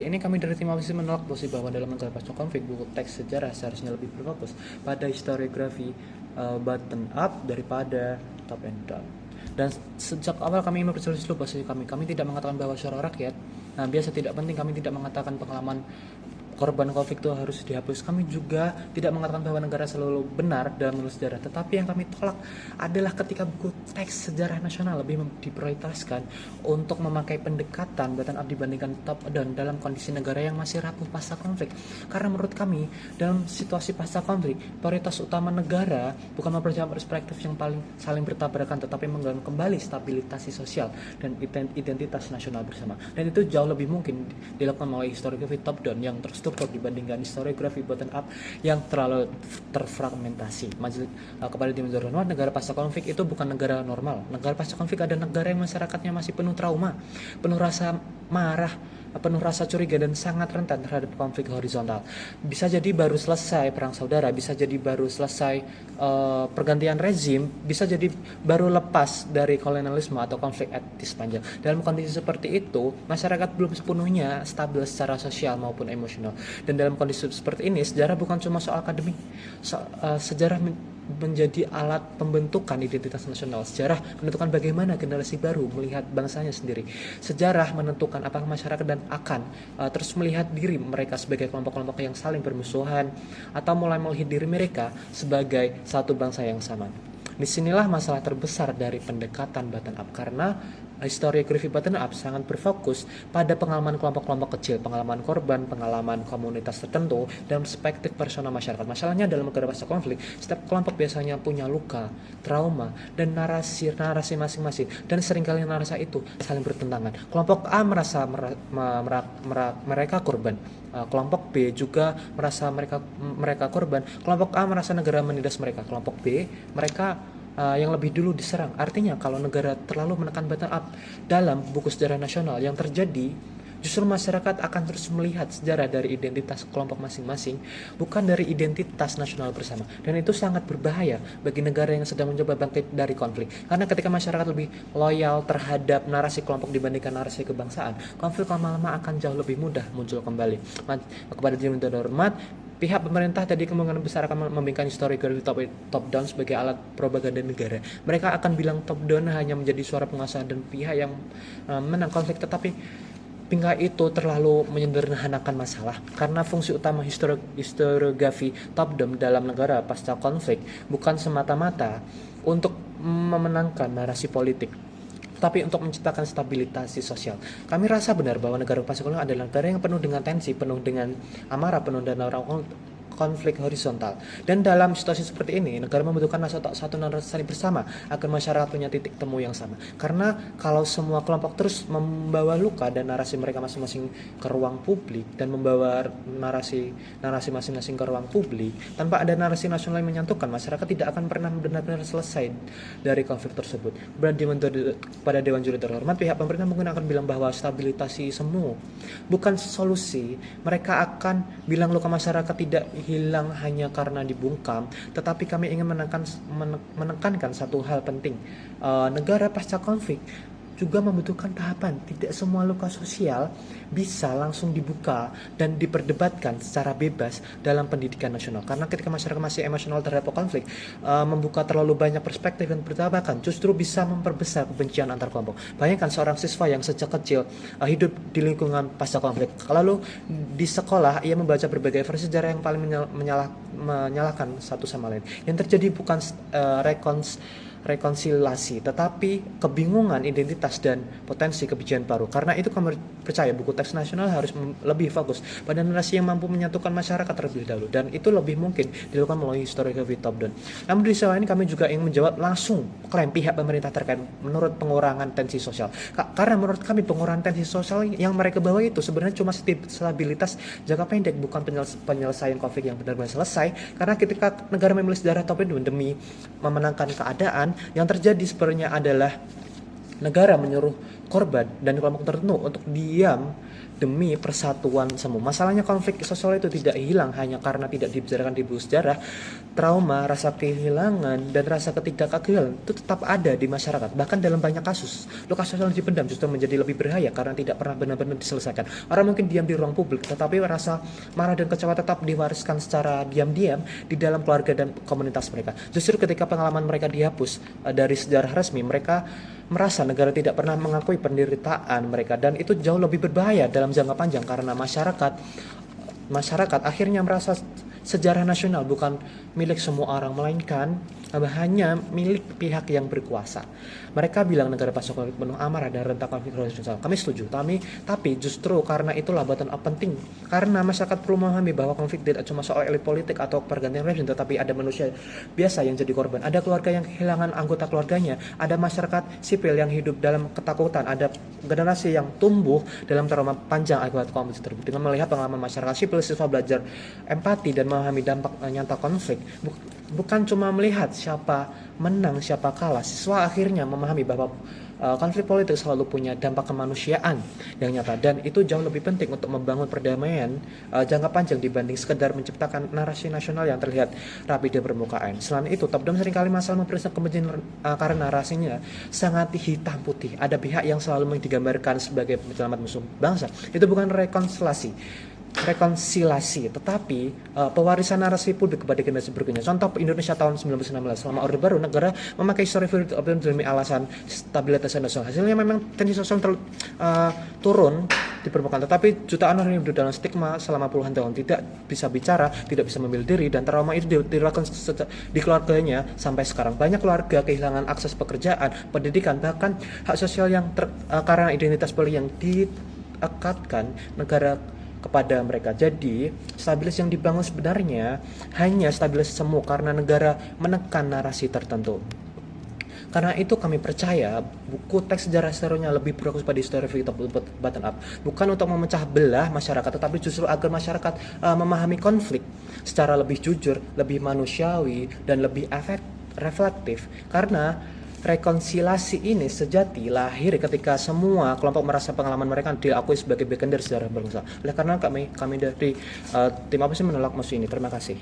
Ini kami dari tim Mawisi menolak posisi bahwa dalam negara pasca konflik buku teks sejarah seharusnya lebih berfokus pada historiografi bottom up daripada top and down. Dan sejak awal kami memperjelas dulu posisi kami tidak mengatakan bahwa suara rakyat biasa tidak penting, kami tidak mengatakan pengalaman korban konflik itu harus dihapus. Kami juga tidak mengatakan bahwa negara selalu benar dalam menulis sejarah, tetapi yang kami tolak adalah ketika buku teks sejarah nasional lebih diprioritaskan untuk memakai pendekatan bottom up dibandingkan top down dalam kondisi negara yang masih rapuh pasca konflik. Karena menurut kami dalam situasi pasca konflik, prioritas utama negara bukan memperjuangkan perspektif yang paling saling bertabrakan, tetapi mengganti kembali stabilitas sosial dan identitas nasional bersama. Dan itu jauh lebih mungkin dilakukan melalui historiografi top down yang terstruktur dibandingkan historiografi bottom up yang terlalu terfragmentasi. Kepada Dewan Hormat, negara pasca konflik itu bukan negara normal. Negara pasca konflik ada negara yang masyarakatnya masih penuh trauma, penuh rasa marah, penuh rasa curiga, dan sangat rentan terhadap konflik horizontal. Bisa jadi baru selesai perang saudara, bisa jadi baru selesai pergantian rezim, bisa jadi baru lepas dari kolonialisme atau konflik etnis panjang. Dalam kondisi seperti itu, masyarakat belum sepenuhnya stabil secara sosial maupun emosional. Dan dalam kondisi seperti ini, sejarah bukan cuma soal akademik. Sejarah menjadi alat pembentukan identitas nasional. Sejarah menentukan bagaimana generasi baru melihat bangsanya sendiri. Sejarah menentukan apakah masyarakat dan akan terus melihat diri mereka sebagai kelompok-kelompok yang saling bermusuhan atau mulai melihat diri mereka sebagai satu bangsa yang sama. Disinilah masalah terbesar dari pendekatan bottom up, karena historiografi bottom up sangat berfokus pada pengalaman kelompok-kelompok kecil, pengalaman korban, pengalaman komunitas tertentu, dan perspektif personal masyarakat. Masalahnya dalam negara pasca konflik, setiap kelompok biasanya punya luka, trauma, dan narasi masing-masing, dan seringkali narasi itu saling bertentangan. Kelompok A merasa mereka korban, kelompok B juga merasa mereka korban. Kelompok A merasa negara menindas mereka, kelompok B mereka yang lebih dulu diserang. Artinya kalau negara terlalu menekan bottom up dalam buku sejarah nasional, yang terjadi justru masyarakat akan terus melihat sejarah dari identitas kelompok masing-masing, bukan dari identitas nasional bersama. Dan itu sangat berbahaya bagi negara yang sedang mencoba bangkit dari konflik. Karena ketika masyarakat lebih loyal terhadap narasi kelompok dibandingkan narasi kebangsaan, konflik lama-lama akan jauh lebih mudah muncul kembali. Kepada Dewan Hormat, pihak pemerintah tadi kemungkinan besar akan membingkai historiografi top down sebagai alat propaganda negara. Mereka akan bilang top down hanya menjadi suara penguasa dan pihak yang menang konflik, tetapi bingkai itu terlalu menyederhanakan masalah, karena fungsi utama historiografi top down dalam negara pasca konflik bukan semata-mata untuk memenangkan narasi politik, tapi untuk menciptakan stabilitas sosial. Kami rasa benar bahwa negara pasca konflik adalah negara yang penuh dengan tensi, penuh dengan amarah, penuh dengan konflik horizontal. Dan dalam situasi seperti ini, negara membutuhkan satu narasi bersama agar masyarakat punya titik temu yang sama. Karena kalau semua kelompok terus membawa luka dan narasi mereka masing-masing ke ruang publik, dan membawa narasi masing-masing ke ruang publik tanpa ada narasi nasional yang menyatukan, masyarakat tidak akan pernah benar-benar selesai dari konflik tersebut. Pada Dewan Juri Terhormat, pihak pemerintah mungkin akan bilang bahwa stabilisasi semu bukan solusi. Mereka akan bilang luka masyarakat tidak hilang hanya karena dibungkam, tetapi kami ingin menekankan satu hal penting. Negara pasca konflik juga membutuhkan tahapan. Tidak semua luka sosial bisa langsung dibuka dan diperdebatkan secara bebas dalam pendidikan nasional. Karena ketika masyarakat masih emosional terhadap konflik, membuka terlalu banyak perspektif dan bertabrakan justru bisa memperbesar kebencian antar kelompok. Bayangkan seorang siswa yang sejak kecil hidup di lingkungan pasca konflik, lalu di sekolah ia membaca berbagai versi sejarah yang paling menyalahkan satu sama lain. Yang terjadi bukan rekonsiliasi, tetapi kebingungan identitas dan potensi kebijakan baru. Karena itu kami percaya buku teks nasional harus lebih fokus pada narasi yang mampu menyatukan masyarakat terlebih dahulu, dan itu lebih mungkin dilakukan melalui historiografi top down. Namun di sisi lain kami juga ingin menjawab langsung klaim pihak pemerintah terkait menurut pengurangan tensi sosial. Karena menurut kami pengurangan tensi sosial yang mereka bawa itu sebenarnya cuma stabilitas jangka pendek, bukan penyelesaian konflik yang benar-benar selesai. Karena ketika negara memilih sejarah top down demi memenangkan keadaan, yang terjadi sebenarnya adalah negara menyuruh korban dan kelompok tertentu untuk diam demi persatuan semua. Masalahnya konflik sosial itu tidak hilang hanya karena tidak dibicarakan di buku sejarah. Trauma, rasa kehilangan, dan rasa ketidakadilan itu tetap ada di masyarakat. Bahkan dalam banyak kasus, luka sosial dipendam justru menjadi lebih berbahaya karena tidak pernah benar-benar diselesaikan. Orang mungkin diam di ruang publik, tetapi rasa marah dan kecewa tetap diwariskan secara diam-diam di dalam keluarga dan komunitas mereka. Justru ketika pengalaman mereka dihapus dari sejarah resmi, mereka merasa negara tidak pernah mengakui penderitaan mereka, dan itu jauh lebih berbahaya dalam jangka panjang karena masyarakat akhirnya merasa sejarah nasional bukan milik semua orang, melainkan hanya milik pihak yang berkuasa. Mereka bilang negara pasca konflik penuh amarah dan rentan konflik sosial. Kami setuju, tapi justru karena itulah button up penting. Karena masyarakat perlu memahami bahwa konflik tidak cuma soal elit politik atau pergantian rezim, tetapi ada manusia biasa yang jadi korban. Ada keluarga yang kehilangan anggota keluarganya, ada masyarakat sipil yang hidup dalam ketakutan, ada generasi yang tumbuh dalam trauma panjang akibat konflik tersebut. Dengan melihat pengalaman masyarakat sipil, siswa belajar empati dan memahami dampak nyata konflik. Bukan cuma melihat siapa menang, siapa kalah. Siswa akhirnya memahami bahwa konflik politik selalu punya dampak kemanusiaan yang nyata, dan itu jauh lebih penting untuk membangun perdamaian jangka panjang dibanding sekedar menciptakan narasi nasional yang terlihat rapi di permukaan. Selain itu, top down seringkali masalah memperlihatkan kebencian karena narasinya sangat hitam putih. Ada pihak yang selalu digambarkan sebagai penyelamat musuh bangsa. Itu bukan rekonsiliasi, tetapi pewarisan narasi publik kepada generasi berikutnya. Contoh Indonesia tahun 1919, selama Orde Baru, negara memakai histori demi alasan stabilitas nasional. Hasilnya memang tensi sosial turun di permukaan, tetapi jutaan orang yang hidup dalam stigma selama puluhan tahun, tidak bisa bicara, tidak bisa memilih diri, dan trauma itu dilakukan di keluarganya sampai sekarang. Banyak keluarga kehilangan akses pekerjaan, pendidikan, bahkan hak sosial yang karena identitas politik yang diekatkan negara kepada mereka. Jadi, stabilitas yang dibangun sebenarnya hanya stabilitas semu karena negara menekan narasi tertentu. Karena itu kami percaya buku teks sejarah serunya lebih berfokus pada histori button up, bukan untuk memecah belah masyarakat, tetapi justru agar masyarakat memahami konflik secara lebih jujur, lebih manusiawi, dan lebih reflektif. Karena rekonsiliasi ini sejati lahir ketika semua kelompok merasa pengalaman mereka diakui sebagai bagian dari sejarah bangsa. Oleh karena kami dari tim apa sih menolak mosi ini. Terima kasih.